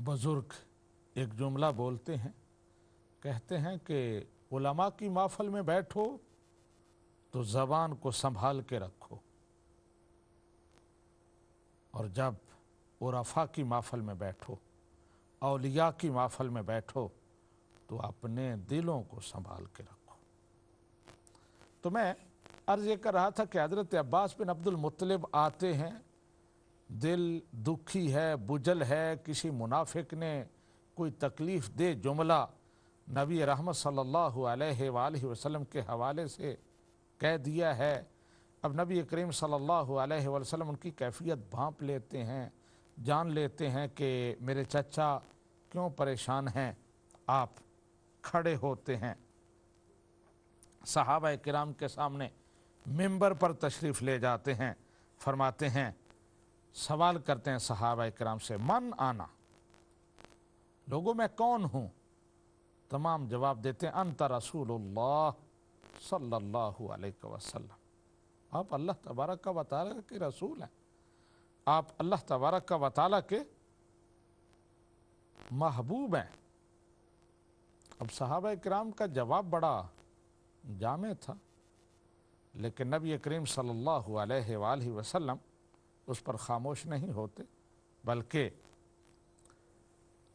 बुज़ुर्ग एक जुमला बोलते हैं, कहते हैं कि उलमा की महफ़िल में बैठो तो ज़बान को संभाल के रखो, और जब उरफ़ा की महफ़िल में बैठो, औलिया की महफ़िल में बैठो तो अपने दिलों को संभाल के रखो। तो मैं अर्ज़ ये कर रहा था कि हज़रत अब्बास बिन अब्दुल मुत्तलिब आते हैं, दिल दुखी है, बुजल है, किसी मुनाफिक ने कोई तकलीफ़ दे जुमला नबी रहमत सल्लल्लाहु अलैहि वसल्लम के हवाले से कह दिया है। अब नबी करीम सल्लल्लाहु अलैहि वसल्लम उनकी कैफियत भांप लेते हैं, जान लेते हैं कि मेरे चचा क्यों परेशान हैं। आप खड़े होते हैं, सहाबा किराम के सामने मिंबर पर तशरीफ़ ले जाते हैं, फरमाते हैं, सवाल करते हैं सहाबा किराम से, मन आना, लोगों मैं कौन हूँ? तमाम जवाब देते हैं, अंत रसूलुल्लाह सल्लल्लाहु अलैहि वसल्लम, आप अल्लाह तबारक व तआला के रसूल हैं, आप अल्लाह तबारक व तआला के महबूब हैं। अब सहाबा किराम का जवाब बड़ा जामे था, लेकिन नबी करीम सल्लल्लाहु अलैहि वसल्लम उस पर खामोश नहीं होते, बल्कि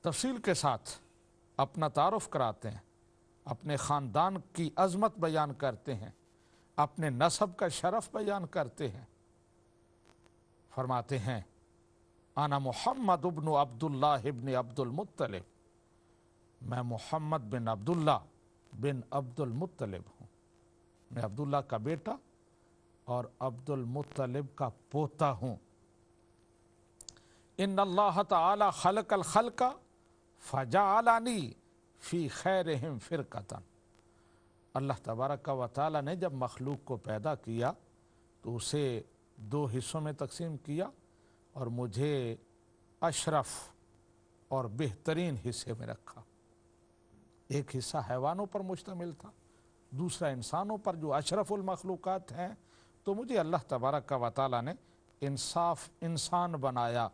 तफसील के साथ अपना तारुफ कराते हैं, अपने ख़ानदान की अज़मत बयान करते हैं, अपने नसब का शरफ़ बयान करते हैं। फरमाते हैं, आना मुहम्मद इब्न अब्दुल्लाह इब्न अब्दुल मुत्तलिब, मैं मुहम्मद बिन अब्दुल्ला बिन अब्दुल मुत्तलिब हूँ, मैं अब्दुल्ला का बेटा और अब्दुल मुत्तलिब का पोता हूँ। इन्नल्लाह तआला खलक़ल खल्क़ फजअलनी फ़ी खैरिहिम फ़िरक़तन, अल्लाह तबारक व तआला ने जब मखलूक को पैदा किया तो उसे दो हिस्सों में तकसीम किया और मुझे अशरफ और बेहतरीन हिस्से में रखा। एक हिस्सा हैवानों पर मुश्तमिल था, दूसरा इंसानों पर जो अशरफुल मखलूक़ात हैं। तो मुझे अल्लाह तबारक व तआला ने इंसान बनाया,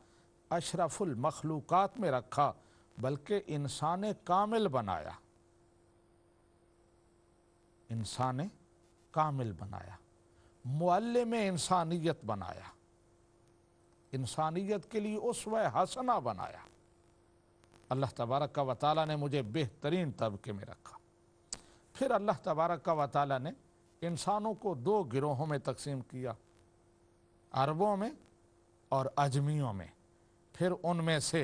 अशरफुल मखलूक़ात में रखा, बल्कि इंसान कामिल बनाया, इंसान कामिल बनाया, मुअल्लिम इंसानियत बनाया, इंसानियत के लिए उसवा हसना बनाया। अल्लाह तबारक व तआला ने मुझे बेहतरीन तबके में रखा। फिर अल्लाह तबारक व तआला ने इंसानों को दो गिरोहों में तकसीम किया, अरबों में और अजमियों में। फिर उनमें से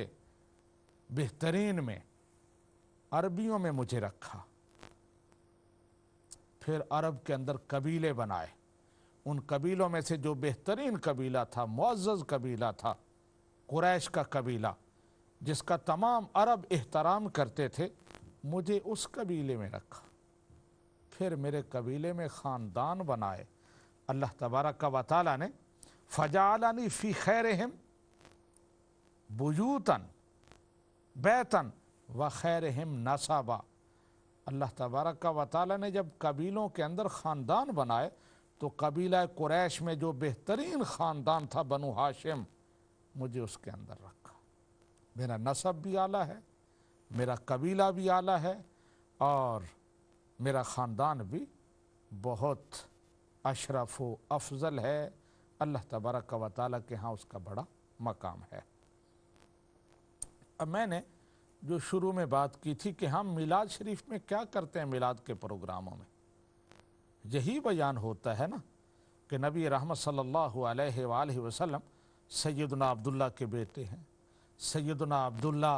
बेहतरीन में अरबियों में मुझे रखा। फिर अरब के अंदर कबीले बनाए, उन कबीलों में से जो बेहतरीन कबीला था, मुअज़्ज़ज़ कबीला था, कुरैश का कबीला, जिसका तमाम अरब एहतराम करते थे, मुझे उस कबीले में रखा। फिर मेरे कबीले में ख़ानदान बनाए अल्लाह तबारक व तआला ने, फजअलनी फ़ी खैरिहिम बुयूतन बैतन व खैरिहिम नसबा। अल्लाह तबारक व तआला ने जब कबीलों के अंदर ख़ानदान बनाए तो कबीला कुरैश में जो बेहतरीन ख़ानदान था बनु हाशिम, मुझे उसके अंदर रखा। मेरा नसब भी आला है, मेरा कबीला भी आला है और मेरा ख़ानदान भी बहुत अशरफ व अफजल है। अल्लाह तबारक व तआला के यहाँ उसका बड़ा मकाम है। अब मैंने जो शुरू में बात की थी कि हम मिलाद शरीफ में क्या करते हैं, मिलाद के प्रोग्रामों में यही बयान होता है ना कि नबी रहमत सल्लल्लाहु अलैहि वसल्लम सैयदना अब्दुल्ला के बेटे हैं। सैयदना अब्दुल्ला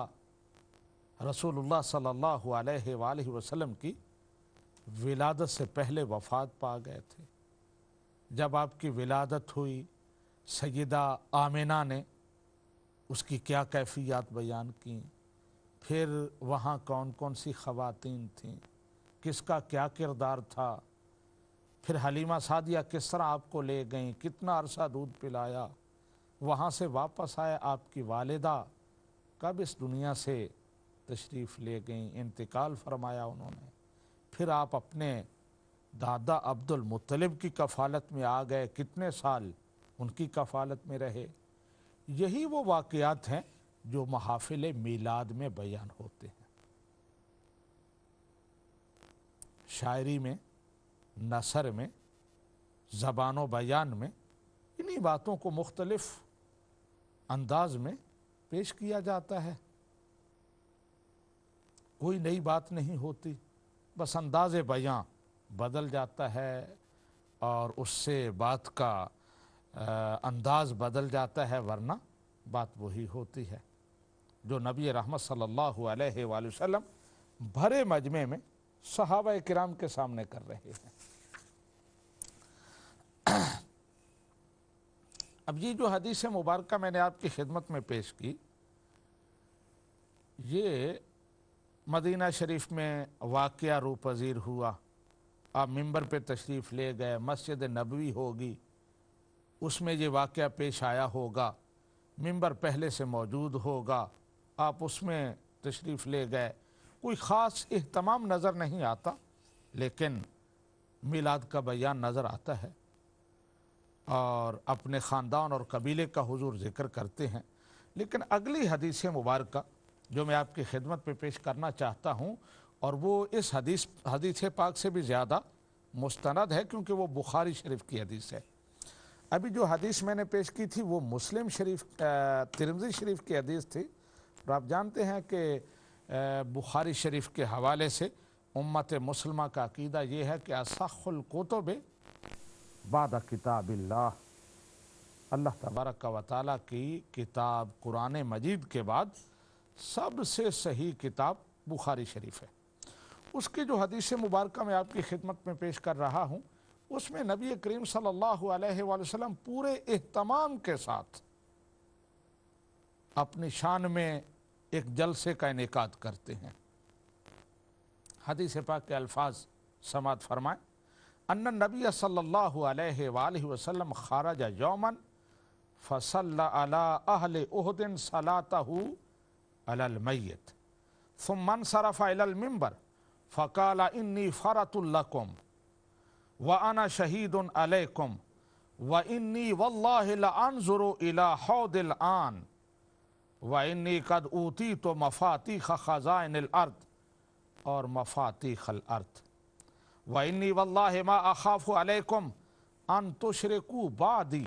रसूलुल्लाह सल्लल्लाहु अलैहि वसल्लम की विलादत से पहले वफ़ात पा गए थे। जब आपकी विलादत हुई, सैयदा आमिना ने उसकी क्या कैफियत बयान की, फिर वहाँ कौन कौन सी ख़वातीन थीं, किसका क्या किरदार था, फिर हलीमा सादिया किस तरह आपको ले गईं, कितना अरसा दूध पिलाया, वहाँ से वापस आए आपकी वालिदा कब इस दुनिया से तशरीफ़ ले गईं, इंतकाल फरमाया उन्होंने, फिर आप अपने दादा अब्दुल मुत्तलिब की कफ़ालत में आ गए, कितने साल उनकी कफ़ालत में रहे। यही वो वाक़यात हैं جو محافل میلاد میں بیان ہوتے ہیں، شاعری میں، نثر میں، زبان و بیان میں، انہی باتوں کو مختلف انداز میں پیش کیا جاتا ہے۔ کوئی نئی بات نہیں ہوتی، بس انداز بیان بدل جاتا ہے اور اس سے بات کا انداز بدل جاتا ہے، ورنہ بات وہی ہوتی ہے جو نبی رحمت صلی اللہ علیہ وآلہ وسلم بھرے مجمع میں صحابہ کرام کے سامنے کر رہے ہیں۔ اب یہ جو حدیث مبارکہ میں نے آپ کی خدمت میں پیش کی، یہ مدینہ شریف میں واقعہ رو پذیر ہوا۔ آپ ممبر پہ تشریف لے گئے، مسجد نبوی ہوگی، اس میں یہ واقعہ پیش آیا ہوگا، ممبر پہلے سے موجود ہوگا، آپ اس میں تشریف لے گئے، کوئی خاص اہتمام نظر نہیں آتا، لیکن میلاد کا بیان نظر آتا ہے اور اپنے خاندان اور قبیلے کا حضور ذکر کرتے ہیں۔ لیکن اگلی حدیث مبارکہ جو میں آپ کی خدمت پہ پیش کرنا چاہتا ہوں، اور وہ اس حدیث پاک سے بھی زیادہ مستند ہے، کیونکہ وہ بخاری شریف کی حدیث ہے۔ ابھی جو حدیث میں نے پیش کی تھی وہ مسلم شریف، ترمذی شریف کی حدیث تھی، اور آپ جانتے ہیں کہ بخاری شریف کے حوالے سے امت مسلمہ کا عقیدہ یہ ہے کہ اصح الکتب بعد کتاب اللہ، اللہ تبارک و تعالیٰ کی کتاب قرآن مجید کے بعد سب سے صحیح کتاب بخاری شریف ہے۔ اس کی جو حدیث مبارکہ میں آپ کی خدمت میں پیش کر رہا ہوں، اس میں نبی کریم صلی اللہ علیہ وآلہ وسلم پورے اہتمام کے ساتھ اپنی شان میں ایک جلسے کا انعقاد کرتے ہیں۔ حدیث پاک کے الفاظ سماعت فرمائیں۔ ان النبی صلی اللہ علیہ وآلہ وسلم خرج یوما فصلی علی اہل احد صلاتہ علی المیت ثم انصرف الى المنبر فقال انی فرط لکم وانا شہید علیکم وانی واللہ لانظر الى حوض الآن وانی قد اوتیت مفاتیح خزائن الارض اور مفاتیح الارض وانی واللہ ما اخاف علیکم ان تشرکوا بعدی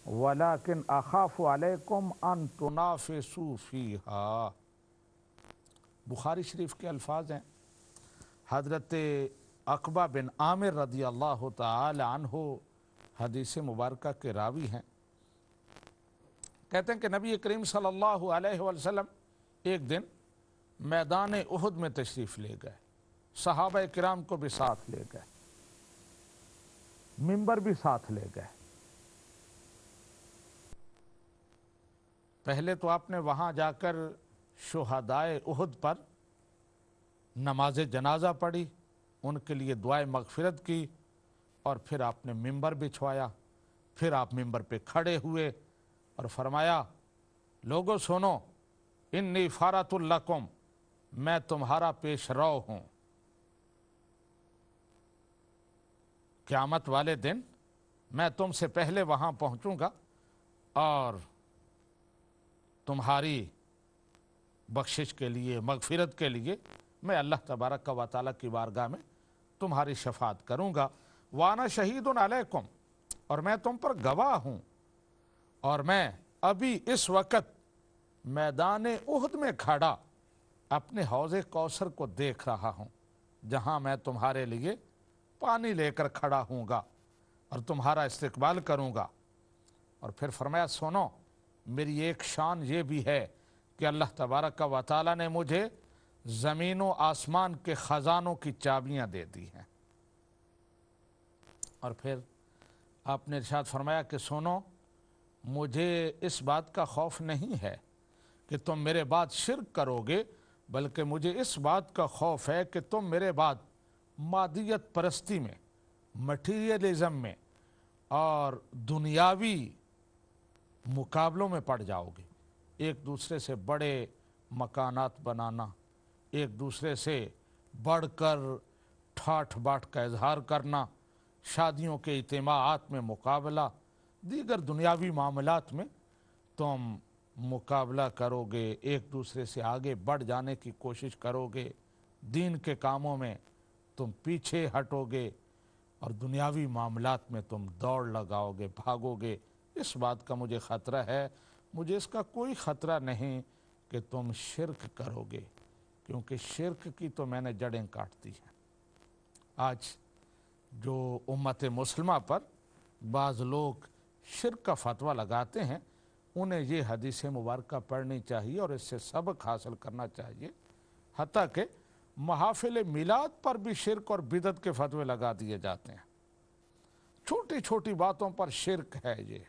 ولیکن اخاف علیکم ان تنافسوا فیہا۔ بخاری شریف کے الفاظ ہیں۔ حضرت عقبہ بن عامر رضی اللہ تعالی عنہ حدیث مبارکہ کے راوی ہیں، کہتے ہیں کہ نبی کریم صلی اللہ علیہ وسلم ایک دن میدان احد میں تشریف لے گئے، صحابہ کرام کو بھی ساتھ لے گئے، منبر بھی ساتھ لے گئے۔ پہلے تو آپ نے وہاں جا کر شہدائے احد پر نماز جنازہ پڑھی، ان کے لیے دعائے مغفرت کی، اور پھر آپ نے منبر بچھوایا، پھر آپ منبر پہ کھڑے ہوئے اور فرمایا، لوگو سنو، انی فارۃ لکم، میں تمہارا پیش رو ہوں، قیامت والے دن میں تم سے پہلے وہاں پہنچوں گا اور تمہاری بخشش کے لیے، مغفرت کے لیے میں اللہ تبارک و تعالیٰ کی بارگاہ میں تمہاری شفاعت کروں گا۔ وانا شہید علیکم، اور میں تم پر گواہ ہوں، اور میں ابھی اس وقت میدان احد میں کھڑا اپنے حوض کوثر کو دیکھ رہا ہوں، جہاں میں تمہارے لیے پانی لے کر کھڑا ہوں گا اور تمہارا استقبال کروں گا۔ اور پھر فرمایا، سنو، میری ایک شان یہ بھی ہے کہ اللہ تبارک و تعالیٰ نے مجھے زمین و آسمان کے خزانوں کی چابیاں دے دی ہیں۔ اور پھر آپ نے ارشاد فرمایا کہ سنو، مجھے اس بات کا خوف نہیں ہے کہ تم میرے بعد شرک کرو گے، بلکہ مجھے اس بات کا خوف ہے کہ تم میرے بعد مادیت پرستی میں، مٹیریلزم میں اور دنیاوی مقابلوں میں پڑ جاؤ گے، ایک دوسرے سے بڑے مکانات بنانا، ایک دوسرے سے بڑھ کر ٹھاٹھ باٹھ کا اظہار کرنا، شادیوں کے اجتماعات میں مقابلہ، دیگر دنیاوی معاملات میں تم मुकाबला करोगे, एक दूसरे से आगे बढ़ जाने की कोशिश करोगे, दीन के कामों में तुम पीछे हटोगे और दुनियावी मामलात में तुम दौड़ लगाओगे, भागोगे। इस बात का मुझे ख़तरा है। मुझे इसका कोई ख़तरा नहीं कि तुम शिरक करोगे, क्योंकि शिरक की तो मैंने जड़ें काट दी हैं। आज जो उम्मत मुस्लिमा पर बाज़ लोग शिरक का फतवा लगाते हैं, उन्हें ये हदीस मुबारक पढ़नी चाहिए और इससे सबक हासिल करना चाहिए। हत्ता कि महाफिल मिलाद पर भी शिरक और बिदत के फतवे लगा दिए जाते हैं। छोटी छोटी बातों पर शिरक है, ये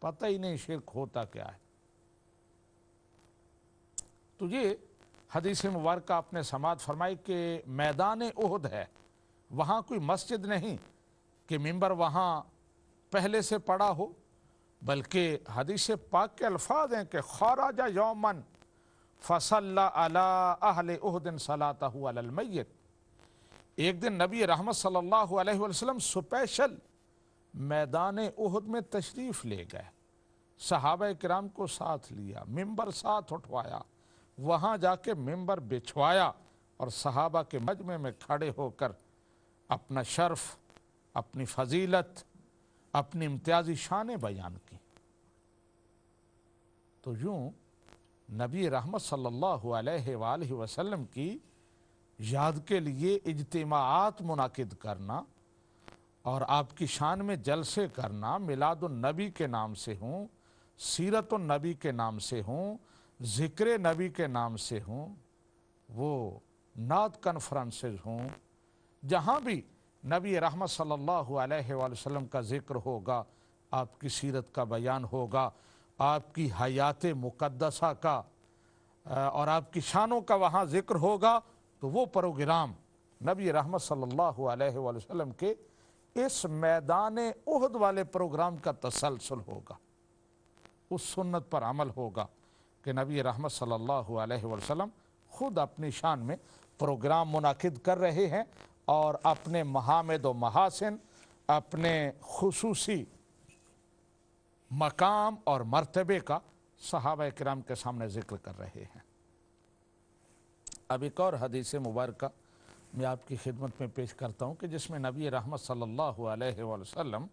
पता ही नहीं शिरक होता क्या है। तो ये हदीस मुबारक आपने समाअत फरमाई कि मैदान उहद है, वहाँ कोई मस्जिद नहीं कि मिंबर वहाँ पहले से पड़ा हो, बल्कि हदीस पाक के अल्फाज हैं कि खराजा यौमन फसल्ला अला अहले उहदिन सलातहु अलल मय्यत। एक दिन नबी रहमत सल्लल्लाहु अलैहि वसल्लम स्पेशल मैदान उहद में तशरीफ़ ले गए, सहाबा किराम को साथ लिया, मिंबर साथ उठवाया, वहाँ जाके मिंबर बिछवाया और सहाबा के मजमे में खड़े होकर अपना शर्फ, अपनी फजीलत, अपनी इम्तियाजी शान बयान की। तो यूँ नबी रहमत सल्लल्लाहु अलैहि वसल्लम की याद के लिए इज्तिमाआत मुनाकिद करना और आपकी शान में जलसे करना, मिलादुन नबी के नाम से हों, सीरतुन नबी के नाम से हों, ज़िक्र नबी के नाम से हों, वो नात कॉन्फ्रेंसेस हों, जहाँ भी नबी रहमत सल्लल्लाहु अलैहि वसल्लम का ज़िक्र होगा, आपकी सीरत का बयान होगा, आपकी हयात मुक़द्दसा का और आपकी शानों का वहाँ ज़िक्र होगा, तो वो प्रोग्राम नबी रहमत सल्लल्लाहु अलैहि वसल्लम के इस मैदान उहद वाले प्रोग्राम का तसलसल होगा। उस सुन्नत पर अमल होगा कि नबी रहमत सल्लल्लाहु अलैहि वसल्लम ख़ुद अपनी शान में प्रोग्राम मुनाकिद कर रहे हैं और अपने महामद व महासिन, अपने खुसूसी मकाम और मर्तबे का सहाबा किराम के सामने ज़िक्र कर रहे हैं। अब एक और हदीस मुबारक मैं आपकी खिदमत में पेश करता हूँ कि जिसमें नबी रहमत सल्लल्लाहु अलैहि वसल्लम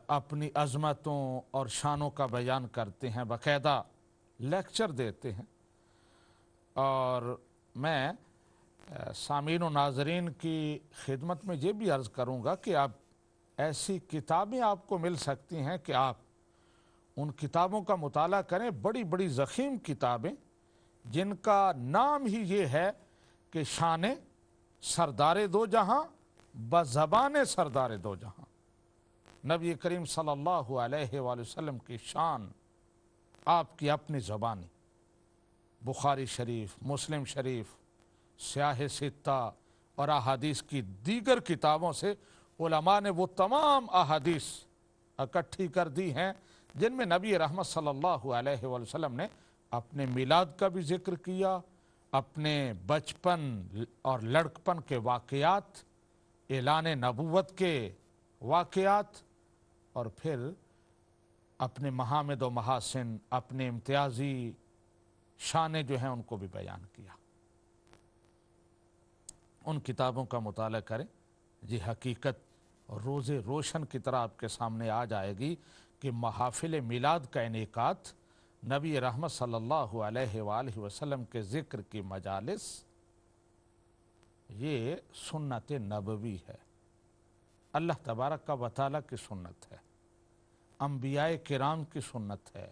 अपनी अज़मतों और शानों का बयान करते हैं, बाकायदा लेक्चर देते हैं। और मैं सामीन व नाज़रीन की खिदमत में ये भी अर्ज़ करूँगा कि आप ऐसी किताबें आपको मिल सकती हैं कि आप उन किताबों का मुताला करें, बड़ी बड़ी ज़ख़ीम किताबें जिनका नाम ही ये है कि शान सरदार दो जहाँ बज़बान सरदार दो जहाँ। नबी करीम सल्लल्लाहु अलैहि वसल्लम की शान आपकी अपनी ज़बानी, बुखारी शरीफ, मुस्लिम शरीफ, सियाह सित्ता और अहादीस की दीगर किताबों से उलमा ने वो तमाम अहादीस इकट्ठी कर दी हैं जिनमें नबी रहमत सल्लल्लाहु अलैहि वसल्लम ने अपने मिलाद का भी ज़िक्र किया, अपने बचपन और लड़कपन के वाक़यात, ऐलान नबूवत के वाक़यात, और फिर अपने महामद व महासिन, अपने इम्तियाज़ी शानें जो हैं उनको भी बयान किया। उन किताबों का मुताला करें, जी हकीकत रोज़े रोशन की तरह आपके सामने आ जाएगी कि महाफिल मिलाद का इनेकात, नबी रहमत सल्लल्लाहु अलैहि वसल्लम के ज़िक्र की मजालिस, ये सुन्नत नबवी है, अल्लाह तबारक व तआला की सुन्नत है, अंबियाए किराम की सुन्नत है,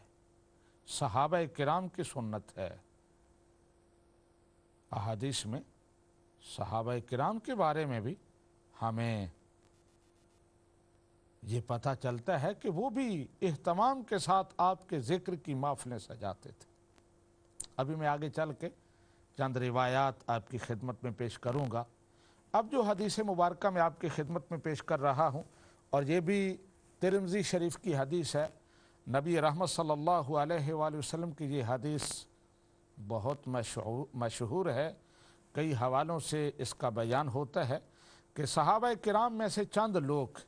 सहाबा किराम की सुन्नत है। अहादीस में सहाबा किराम के बारे में भी हमें ये पता चलता है कि वो भी एहतमाम के साथ आपके ज़िक्र की महफ़िलें सजाते थे। अभी मैं आगे चल के चंद रिवायात आपकी खिदमत में पेश करूँगा। अब जो हदीस मुबारक मैं आपकी खिदमत में पेश कर रहा हूँ, और ये भी तिरमिज़ी शरीफ की हदीस है, नबी रहमत सल्लल्लाहु अलैहि वसल्लम की ये हदीस बहुत मशहूर है। कई हवालों से इसका बयान होता है कि सहाबा किराम में से चंद लोग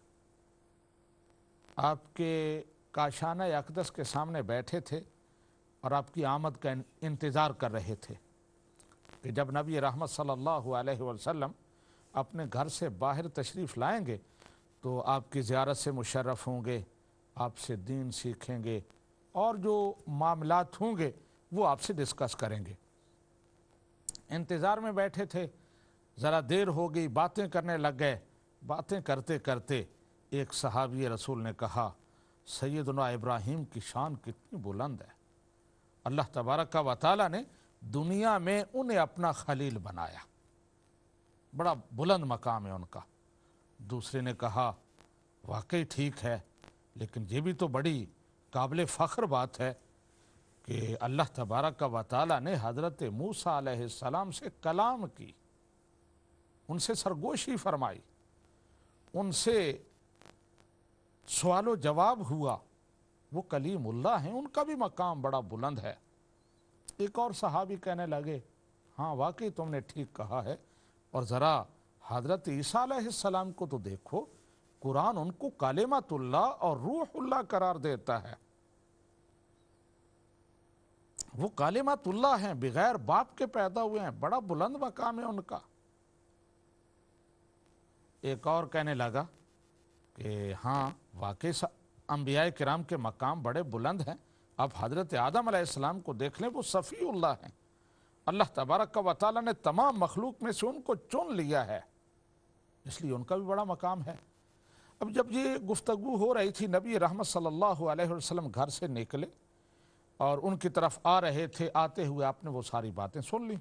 आपके کاشانہ اقدس کے سامنے بیٹھے تھے اور آپ کی آمد کا انتظار کر رہے تھے کہ جب نبی رحمت صلی اللہ علیہ وسلم اپنے گھر سے باہر تشریف لائیں گے تو آپ کی زیارت سے مشرف ہوں گے، آپ سے دین سیکھیں گے اور جو معاملات ہوں گے وہ آپ سے ڈسکس کریں گے۔ انتظار میں بیٹھے تھے، ذرا دیر ہو گئی، باتیں کرنے لگ گئے۔ باتیں کرتے کرتے ایک صحابی رسول نے کہا، سیدنا ابراہیم کی شان کتنی بلند ہے، اللہ تبارک و تعالیٰ نے دنیا میں انہیں اپنا خلیل بنایا، بڑا بلند مقام ہے ان کا۔ دوسرے نے کہا، واقعی ٹھیک ہے، لیکن یہ بھی تو بڑی قابل فخر بات ہے کہ اللہ تبارک و تعالیٰ نے حضرت موسیٰ علیہ السلام سے کلام کی، ان سے سرگوشی فرمائی، ان سے سوال و جواب ہوا، وہ کلیم اللہ ہیں، ان کا بھی مقام بڑا بلند ہے۔ ایک اور صحابی کہنے لگے، ہاں واقعی تم نے ٹھیک کہا ہے، اور ذرا حضرت عیسیٰ علیہ السلام کو تو دیکھو، قرآن ان کو کلمۃ اللہ اور روح اللہ قرار دیتا ہے، وہ کلمۃ اللہ ہیں، بغیر باپ کے پیدا ہوئے ہیں، بڑا بلند مقام ہے ان کا۔ ایک اور کہنے لگا کہ ہاں واقعی انبیاء کرام کے مقام بڑے بلند ہیں، اب حضرت آدم علیہ السلام کو دیکھ لیں، وہ صفی اللہ ہیں، اللہ تبارک و تعالیٰ نے تمام مخلوق میں سے ان کو چن لیا ہے، اس لیے ان کا بھی بڑا مقام ہے۔ اب جب یہ گفتگو ہو رہی تھی، نبی رحمت صلی اللہ علیہ وسلم گھر سے نکلے اور ان کی طرف آ رہے تھے، آتے ہوئے آپ نے وہ ساری باتیں سن لی۔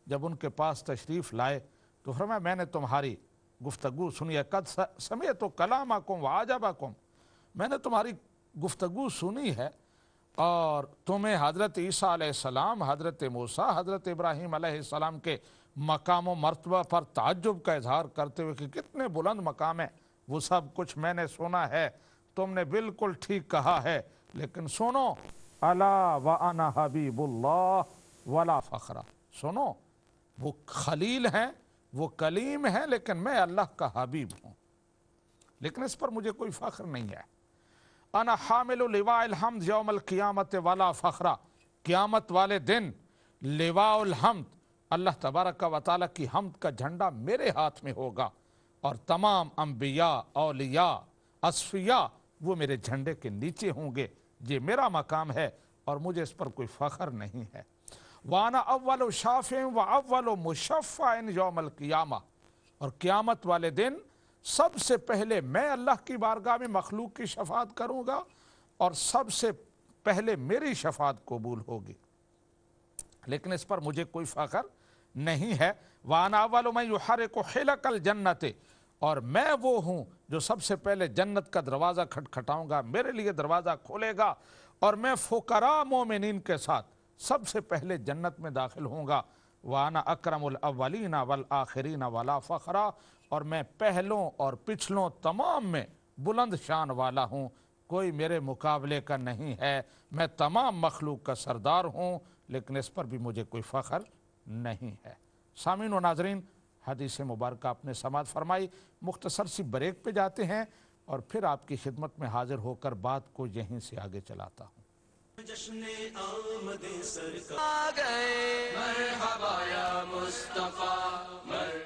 جب ان کے پاس تشریف لائے تو فرمایا، میں نے تمہاری گفتگو سنی ہے، قد سمعت کلامکم وعجبکم، میں نے تمہاری گفتگو سنی ہے اور تمہیں حضرت عیسیٰ علیہ السلام، حضرت موسیٰ، حضرت ابراہیم علیہ السلام کے مقام و مرتبہ پر تعجب کا اظہار کرتے ہوئے کہ کتنے بلند مقام ہیں، وہ سب کچھ میں نے سنا ہے، تم نے بالکل ٹھیک کہا ہے، لیکن سنو، الا وانا حبیب اللہ ولا فخرا، سنو، وہ خلیل ہیں، وہ کلیم ہیں، لیکن میں اللہ کا حبیب ہوں، لیکن اس پر مجھے کوئی فخر نہیں ہے۔ انا حامل لواء الحمد یوم القیامت ولا فخرا، قیامت والے دن لواء الحمد، اللہ تبارک و تعالیٰ کی حمد کا جھنڈا میرے ہاتھ میں ہوگا، اور تمام انبیاء، اولیاء، اصفیاء وہ میرے جھنڈے کے نیچے ہوں گے، یہ میرا مقام ہے اور مجھے اس پر کوئی فخر نہیں ہے۔ وانا اول شافع و اول مشفع یوم القیامہ، اور قیامت والے دن سب سے پہلے میں اللہ کی بارگاہ میں مخلوق کی شفاعت کروں گا اور سب سے پہلے میری شفاعت قبول ہوگی، لیکن اس پر مجھے کوئی فخر نہیں ہے۔ وَأَنَا أَوَّلُ مَن يُحَرِّقُ حِلَقَ الْجَنَّةِ، اور میں وہ ہوں جو سب سے پہلے جنت کا دروازہ کھٹکھٹاؤں گا، میرے لیے دروازہ کھولے گا اور میں فقراء مومنین کے ساتھ سب سے پہلے جنت میں داخل ہوں گا۔ وَأَنَا أَكْرَمُ الْأَوَّلِينَ وَالْآخِرِينَ وَلَا فَخْرَ، اور میں پہلوں اور پچھلوں تمام میں بلند شان والا ہوں، کوئی میرے مقابلے کا نہیں ہے، میں تمام مخلوق کا سردار ہوں، لیکن اس پر بھی مجھے کوئی فخر نہیں ہے۔ سامعین و ناظرین، حدیث مبارکہ آپ نے سماعت فرمائی، مختصر سی بریک پہ جاتے ہیں اور پھر آپ کی خدمت میں حاضر ہو کر بات کو یہیں سے آگے چلاتا ہوں۔ جشن آمد سرکار آ گئے، مرحبا یا مصطفیٰ،